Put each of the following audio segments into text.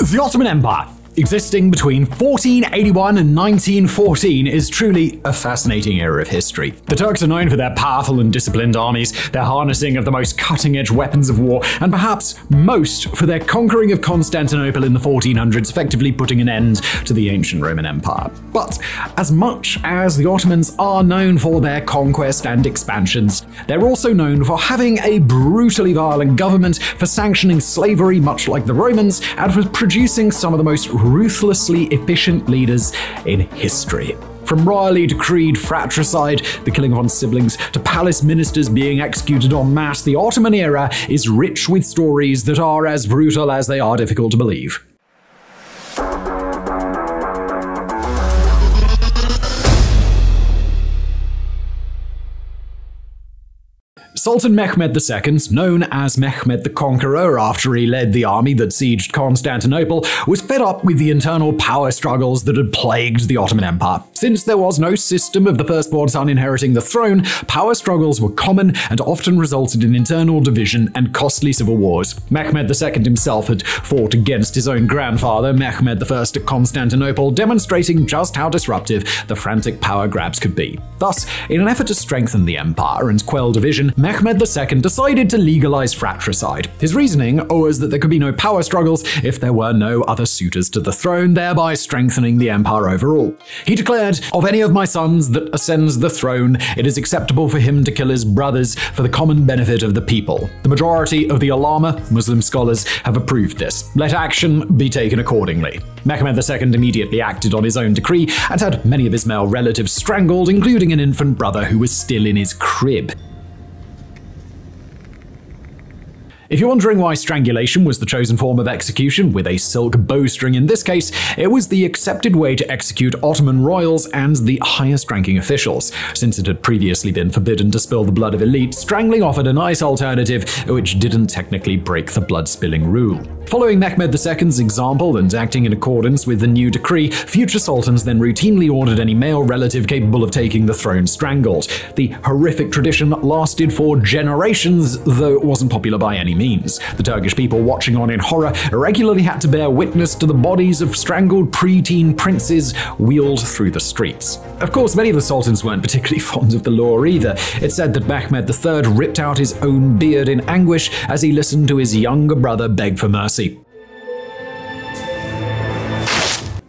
The Ottoman Empire, existing between 1481 and 1914, is truly a fascinating era of history. The Turks are known for their powerful and disciplined armies, their harnessing of the most cutting-edge weapons of war, and perhaps most for their conquering of Constantinople in the 1400s, effectively putting an end to the ancient Roman Empire. But as much as the Ottomans are known for their conquest and expansions, they're also known for having a brutally violent government, for sanctioning slavery much like the Romans, and for producing some of the most ruthlessly efficient leaders in history. From royally decreed fratricide, the killing of one's siblings, to palace ministers being executed en masse, the Ottoman era is rich with stories that are as brutal as they are difficult to believe. Sultan Mehmed II, known as Mehmed the Conqueror after he led the army that sieged Constantinople, was fed up with the internal power struggles that had plagued the Ottoman Empire. Since there was no system of the firstborn son inheriting the throne, power struggles were common and often resulted in internal division and costly civil wars. Mehmed II himself had fought against his own grandfather, Mehmed I at Constantinople, demonstrating just how disruptive the frantic power grabs could be. Thus, in an effort to strengthen the empire and quell division, Mehmed II decided to legalize fratricide. His reasoning was that there could be no power struggles if there were no other suitors to the throne, thereby strengthening the empire overall. He declared, "Of any of my sons that ascends the throne, it is acceptable for him to kill his brothers for the common benefit of the people. The majority of the ulama, Muslim scholars, have approved this. Let action be taken accordingly." Mehmed II immediately acted on his own decree and had many of his male relatives strangled, including an infant brother who was still in his crib. If you're wondering why strangulation was the chosen form of execution, with a silk bowstring in this case, it was the accepted way to execute Ottoman royals and the highest-ranking officials. Since it had previously been forbidden to spill the blood of elites, strangling offered a nice alternative which didn't technically break the blood-spilling rule. Following Mehmed II's example and acting in accordance with the new decree, future sultans then routinely ordered any male relative capable of taking the throne strangled. The horrific tradition lasted for generations, though it wasn't popular by any means. The Turkish people watching on in horror regularly had to bear witness to the bodies of strangled preteen princes wheeled through the streets. Of course, many of the sultans weren't particularly fond of the law either. It's said that Mehmed III ripped out his own beard in anguish as he listened to his younger brother beg for mercy.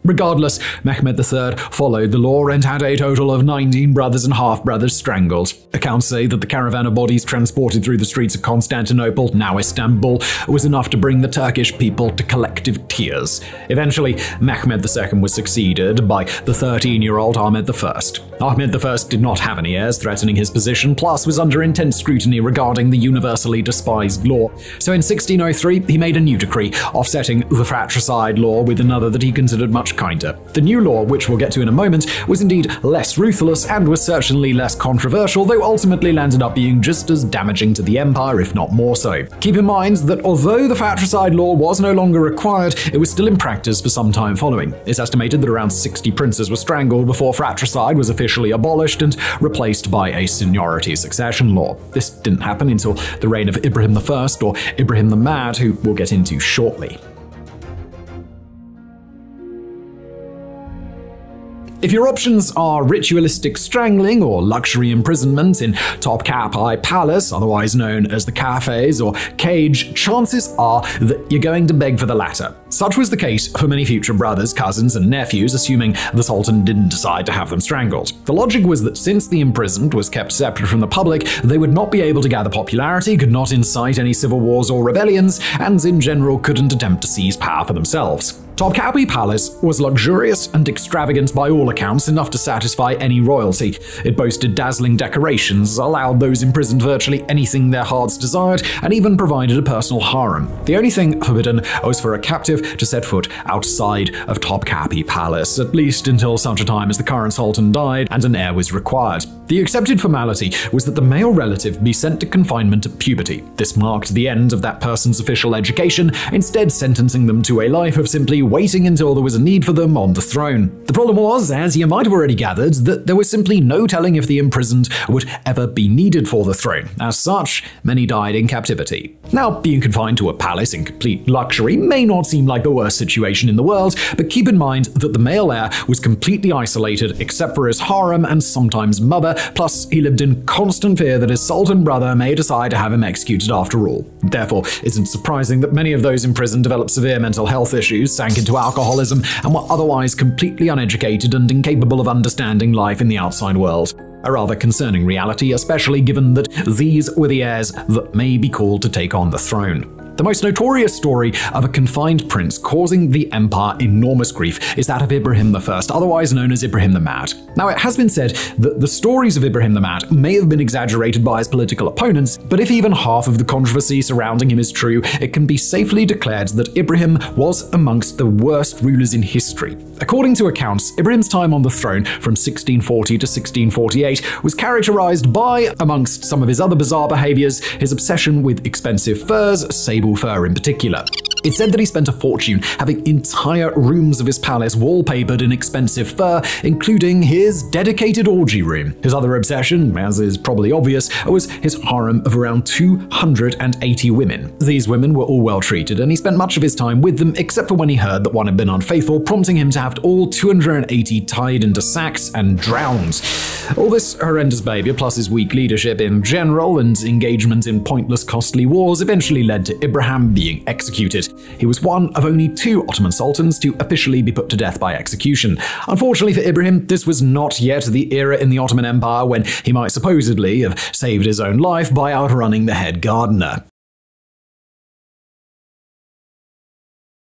Regardless, Mehmed III followed the law and had a total of 19 brothers and half-brothers strangled. Accounts say that the caravan of bodies transported through the streets of Constantinople, now Istanbul, was enough to bring the Turkish people to collective tears. Eventually, Mehmed II was succeeded by the 13-year-old Ahmed I. Ahmed I did not have any heirs threatening his position, plus was under intense scrutiny regarding the universally despised law. So in 1603, he made a new decree, offsetting the fratricide law with another that he considered much kinder. The new law, which we'll get to in a moment, was indeed less ruthless and was certainly less controversial, though ultimately landed up being just as damaging to the empire, if not more so. Keep in mind that although the fratricide law was no longer required, it was still in practice for some time following. It's estimated that around 60 princes were strangled before fratricide was officially abolished and replaced by a seniority succession law. This didn't happen until the reign of Ibrahim I, or Ibrahim the Mad, who we'll get into shortly. If your options are ritualistic strangling or luxury imprisonment in Topkapi Palace, otherwise known as the cafes or cage, chances are that you're going to beg for the latter. Such was the case for many future brothers, cousins, and nephews, assuming the Sultan didn't decide to have them strangled. The logic was that since the imprisoned was kept separate from the public, they would not be able to gather popularity, could not incite any civil wars or rebellions, and in general couldn't attempt to seize power for themselves. Topkapi Palace was luxurious and extravagant by all accounts, enough to satisfy any royalty. It boasted dazzling decorations, allowed those imprisoned virtually anything their hearts desired, and even provided a personal harem. The only thing forbidden was for a captive to set foot outside of Topkapi Palace, at least until such a time as the current sultan died and an heir was required. The accepted formality was that the male relative be sent to confinement at puberty. This marked the end of that person's official education, instead sentencing them to a life of simply waiting until there was a need for them on the throne. The problem was, as you might have already gathered, that there was simply no telling if the imprisoned would ever be needed for the throne. As such, many died in captivity. Now, being confined to a palace in complete luxury may not seem like the worst situation in the world, but keep in mind that the male heir was completely isolated except for his harem and sometimes mother, plus he lived in constant fear that his sultan brother may decide to have him executed after all. Therefore, it isn't surprising that many of those in prison developed severe mental health issues, sank into alcoholism, and were otherwise completely uneducated and incapable of understanding life in the outside world. A rather concerning reality, especially given that these were the heirs that may be called to take on the throne. The most notorious story of a confined prince causing the empire enormous grief is that of Ibrahim I, otherwise known as Ibrahim the Mad. Now, it has been said that the stories of Ibrahim the Mad may have been exaggerated by his political opponents, but if even half of the controversy surrounding him is true, it can be safely declared that Ibrahim was amongst the worst rulers in history. According to accounts, Ibrahim's time on the throne from 1640 to 1648 was characterized by, amongst some of his other bizarre behaviors, his obsession with expensive furs, sable fur in particular. It's said that he spent a fortune having entire rooms of his palace wallpapered in expensive fur, including his dedicated orgy room. His other obsession, as is probably obvious, was his harem of around 280 women. These women were all well treated, and he spent much of his time with them, except for when he heard that one had been unfaithful, prompting him to have all 280 tied into sacks and drowned. All this horrendous behavior, plus his weak leadership in general and engagement in pointless, costly wars, eventually led to Ibrahim being executed. He was one of only 2 Ottoman sultans to officially be put to death by execution. Unfortunately for Ibrahim, this was not yet the era in the Ottoman Empire when he might supposedly have saved his own life by outrunning the head gardener.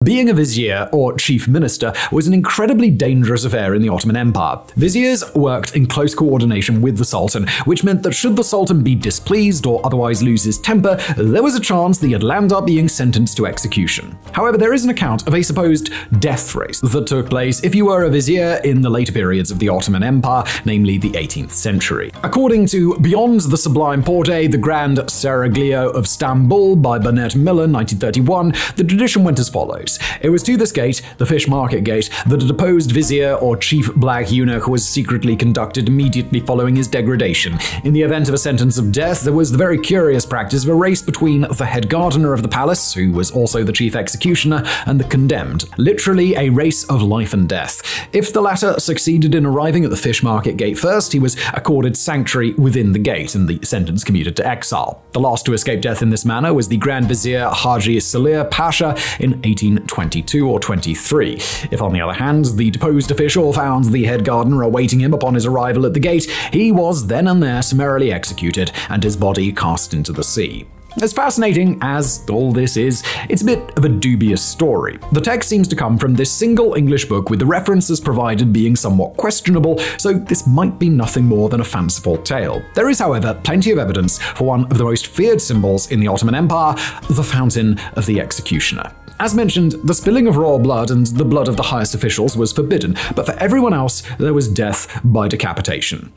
Being a vizier, or chief minister, was an incredibly dangerous affair in the Ottoman Empire. Viziers worked in close coordination with the sultan, which meant that should the sultan be displeased or otherwise lose his temper, there was a chance that he'd land up being sentenced to execution. However, there is an account of a supposed death race that took place if you were a vizier in the later periods of the Ottoman Empire, namely the 18th century. According to Beyond the Sublime Porte, the Grand Seraglio of Stamboul by Burnett Miller, 1931, the tradition went as follows. It was to this gate, the Fish Market Gate, that a deposed vizier or chief black eunuch was secretly conducted immediately following his degradation. In the event of a sentence of death, there was the very curious practice of a race between the head gardener of the palace, who was also the chief executioner, and the condemned. Literally a race of life and death. If the latter succeeded in arriving at the Fish Market Gate first, he was accorded sanctuary within the gate, and the sentence commuted to exile. The last to escape death in this manner was the Grand Vizier Haji Salir Pasha in 1822 or 23. If, on the other hand, the deposed official found the head gardener awaiting him upon his arrival at the gate, he was then and there summarily executed and his body cast into the sea. As fascinating as all this is, it's a bit of a dubious story. The text seems to come from this single English book, with the references provided being somewhat questionable, so this might be nothing more than a fanciful tale. There is, however, plenty of evidence for one of the most feared symbols in the Ottoman Empire, the fountain of the executioner. As mentioned, the spilling of royal blood and the blood of the highest officials was forbidden, but for everyone else, there was death by decapitation.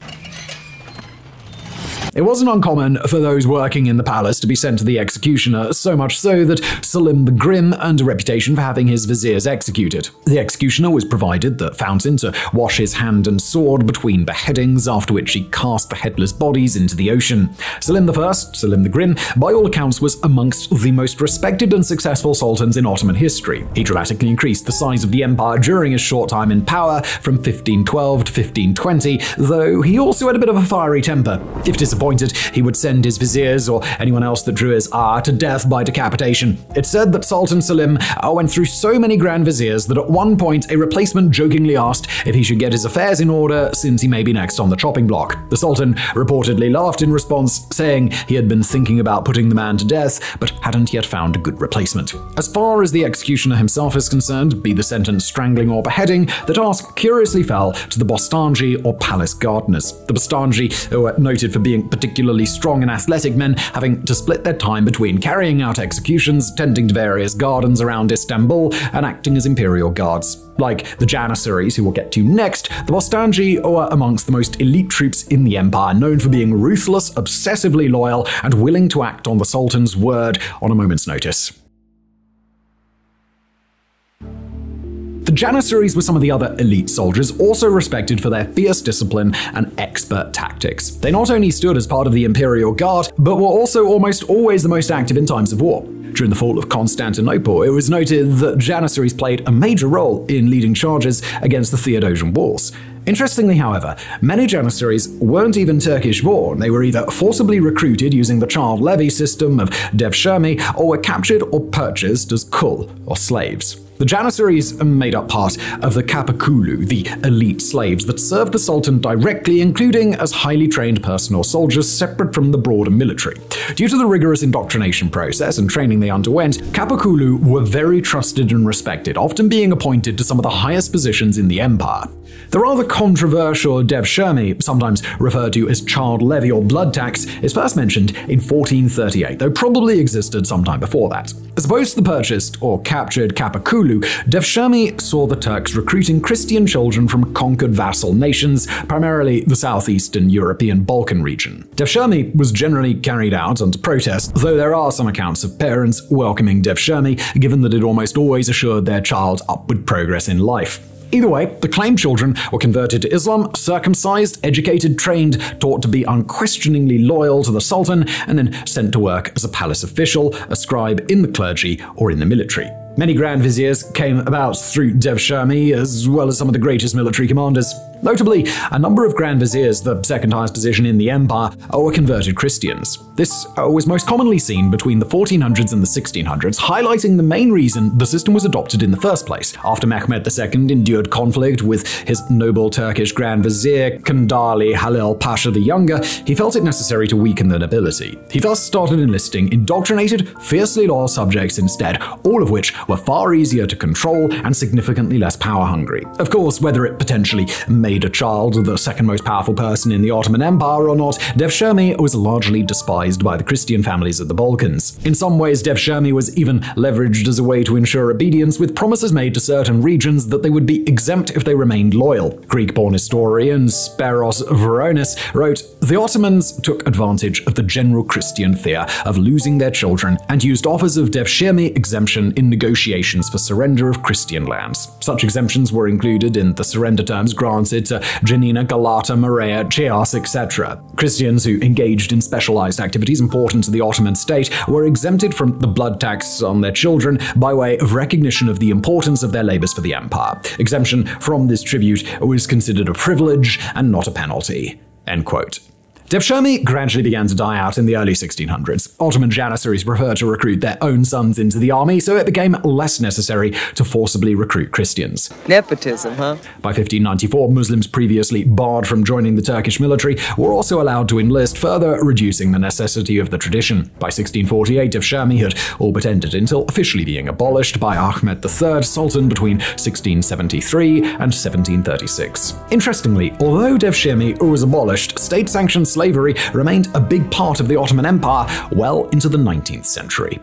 It wasn't uncommon for those working in the palace to be sent to the executioner, so much so that Selim the Grim earned a reputation for having his viziers executed. The executioner was provided the fountain to wash his hand and sword between beheadings, after which he cast the headless bodies into the ocean. Selim I, Selim the Grim, by all accounts was amongst the most respected and successful sultans in Ottoman history. He dramatically increased the size of the empire during his short time in power from 1512 to 1520, though he also had a bit of a fiery temper. If disappointed, he would send his viziers or anyone else that drew his ire to death by decapitation. It's said that Sultan Selim went through so many grand viziers that at one point a replacement jokingly asked if he should get his affairs in order since he may be next on the chopping block. The Sultan reportedly laughed in response, saying he had been thinking about putting the man to death but hadn't yet found a good replacement. As far as the executioner himself is concerned, be the sentence strangling or beheading, the task curiously fell to the Bostanji or palace gardeners. The Bostanji, who were noted for being particularly strong and athletic men, having to split their time between carrying out executions, tending to various gardens around Istanbul, and acting as imperial guards. Like the janissaries, who we'll get to next, the Bostanji were amongst the most elite troops in the empire, known for being ruthless, obsessively loyal, and willing to act on the Sultan's word on a moment's notice. The janissaries were some of the other elite soldiers, also respected for their fierce discipline and expert tactics. They not only stood as part of the imperial guard, but were also almost always the most active in times of war. During the fall of Constantinople, it was noted that janissaries played a major role in leading charges against the Theodosian Wars. Interestingly, however, many janissaries weren't even Turkish-born. They were either forcibly recruited using the child levy system of devshirme, or were captured or purchased as kul, or slaves. The janissaries made up part of the kapakulu, the elite slaves that served the Sultan directly, including as highly trained personal soldiers separate from the broader military. Due to the rigorous indoctrination process and training they underwent, kapakulu were very trusted and respected, often being appointed to some of the highest positions in the empire. The rather controversial devshirme, sometimes referred to as child levy or blood tax, is first mentioned in 1438, though probably existed sometime before that. As opposed to the purchased or captured kapakulu, devshirme saw the Turks recruiting Christian children from conquered vassal nations, primarily the southeastern European Balkan region. Devshirme was generally carried out under protest, though there are some accounts of parents welcoming devshirme, given that it almost always assured their child upward progress in life. Either way, the claimed children were converted to Islam, circumcised, educated, trained, taught to be unquestioningly loyal to the Sultan, and then sent to work as a palace official, a scribe in the clergy, or in the military. Many grand viziers came about through devshirme, as well as some of the greatest military commanders. Notably, a number of grand viziers, the second highest position in the empire, were converted Christians. This was most commonly seen between the 1400s and the 1600s, highlighting the main reason the system was adopted in the first place. After Mehmed II endured conflict with his noble Turkish grand vizier, Kandali Halil Pasha the Younger, he felt it necessary to weaken the nobility. He thus started enlisting indoctrinated, fiercely loyal subjects instead, all of which were far easier to control and significantly less power-hungry. Of course, whether it potentially made a child the second most powerful person in the Ottoman Empire or not, devshirme was largely despised by the Christian families of the Balkans. In some ways, devshirme was even leveraged as a way to ensure obedience, with promises made to certain regions that they would be exempt if they remained loyal. Greek-born historian Speros Veronis wrote, "The Ottomans took advantage of the general Christian fear of losing their children and used offers of devshirme exemption in negotiations for surrender of Christian lands. Such exemptions were included in the surrender terms granted to Janina, Galata, Morea, Chios, etc. Christians who engaged in specialized activities important to the Ottoman state were exempted from the blood tax on their children by way of recognition of the importance of their labors for the empire. Exemption from this tribute was considered a privilege and not a penalty." End quote. Devshirme gradually began to die out in the early 1600s. Ottoman janissaries preferred to recruit their own sons into the army, so it became less necessary to forcibly recruit Christians. Nepotism, huh? By 1594, Muslims previously barred from joining the Turkish military were also allowed to enlist, further reducing the necessity of the tradition. By 1648, devshirme had all but ended until officially being abolished by Ahmed III, Sultan between 1673 and 1736. Interestingly, although devshirme was abolished, state-sanctioned slavery remained a big part of the Ottoman Empire well into the 19th century.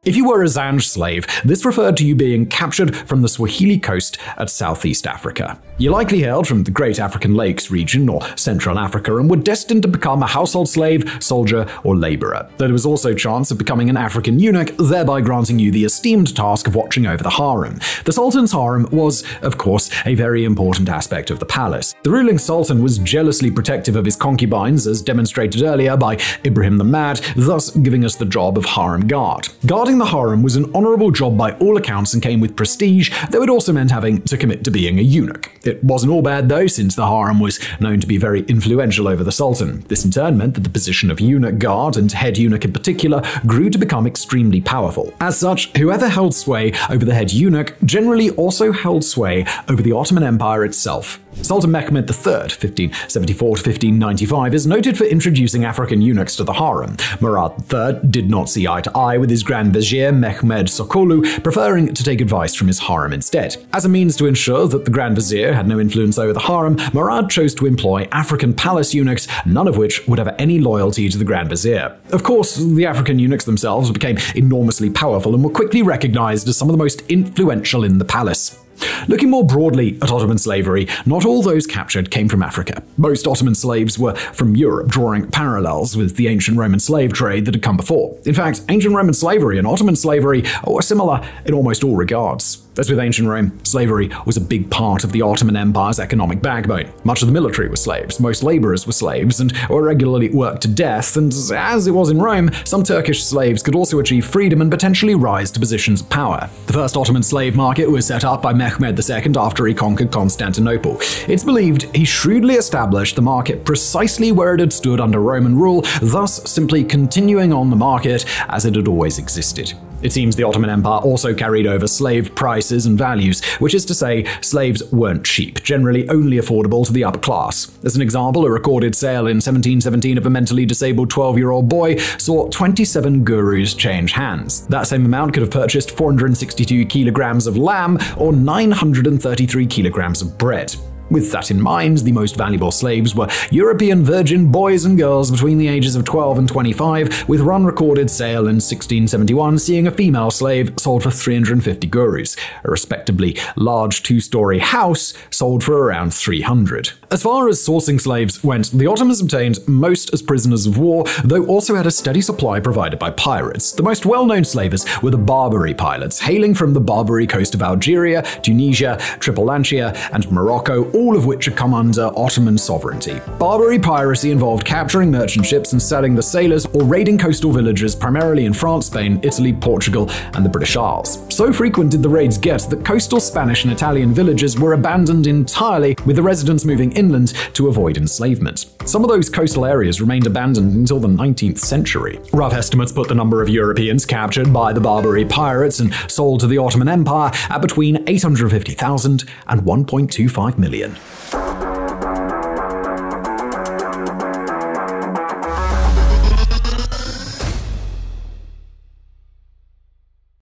If you were a Zanj slave, this referred to you being captured from the Swahili coast at Southeast Africa. You likely hailed from the Great African Lakes region or Central Africa and were destined to become a household slave, soldier, or laborer. There was also a chance of becoming an African eunuch, thereby granting you the esteemed task of watching over the harem. The Sultan's harem was, of course, a very important aspect of the palace. The ruling Sultan was jealously protective of his concubines, as demonstrated earlier by Ibrahim the Mad, thus giving us the job of harem guard. Guarding the harem was an honorable job by all accounts and came with prestige, though it also meant having to commit to being a eunuch. It wasn't all bad though, since the harem was known to be very influential over the Sultan. This in turn meant that the position of eunuch guard, and head eunuch in particular, grew to become extremely powerful. As such, whoever held sway over the head eunuch generally also held sway over the Ottoman Empire itself. Sultan Mehmed III, 1574–1595, is noted for introducing African eunuchs to the harem. Murad III did not see eye to eye with his grand vizier Mehmed Sokolu, preferring to take advice from his harem instead. As a means to ensure that the grand vizier had no influence over the harem, Murad chose to employ African palace eunuchs, none of which would have any loyalty to the grand vizier. Of course, the African eunuchs themselves became enormously powerful and were quickly recognized as some of the most influential in the palace. Looking more broadly at Ottoman slavery, not all those captured came from Africa. Most Ottoman slaves were from Europe, drawing parallels with the ancient Roman slave trade that had come before. In fact, ancient Roman slavery and Ottoman slavery were similar in almost all regards. As with ancient Rome, slavery was a big part of the Ottoman Empire's economic backbone. Much of the military were slaves, most laborers were slaves, and were regularly worked to death, and as it was in Rome, some Turkish slaves could also achieve freedom and potentially rise to positions of power. The first Ottoman slave market was set up by Mehmed II after he conquered Constantinople. It's believed he shrewdly established the market precisely where it had stood under Roman rule, thus simply continuing on the market as it had always existed. It seems the Ottoman Empire also carried over slave prices and values, which is to say, slaves weren't cheap, generally only affordable to the upper class. As an example, a recorded sale in 1717 of a mentally disabled 12-year-old boy saw 27 gurus change hands. That same amount could have purchased 462 kilograms of lamb or 933 kilograms of bread. With that in mind, the most valuable slaves were European virgin boys and girls between the ages of 12 and 25, with one recorded sale in 1671 seeing a female slave sold for 350 gurus. A respectably large two-story house sold for around 300. As far as sourcing slaves went, the Ottomans obtained most as prisoners of war, though also had a steady supply provided by pirates. The most well-known slavers were the Barbary pilots, hailing from the Barbary coast of Algeria, Tunisia, Tripolantia, and Morocco, all of which had come under Ottoman sovereignty. Barbary piracy involved capturing merchant ships and selling the sailors, or raiding coastal villages primarily in France, Spain, Italy, Portugal, and the British Isles. So frequent did the raids get that coastal Spanish and Italian villages were abandoned entirely, with the residents moving inland to avoid enslavement. Some of those coastal areas remained abandoned until the 19th century. Rough estimates put the number of Europeans captured by the Barbary pirates and sold to the Ottoman Empire at between 850,000 and 1.25 million.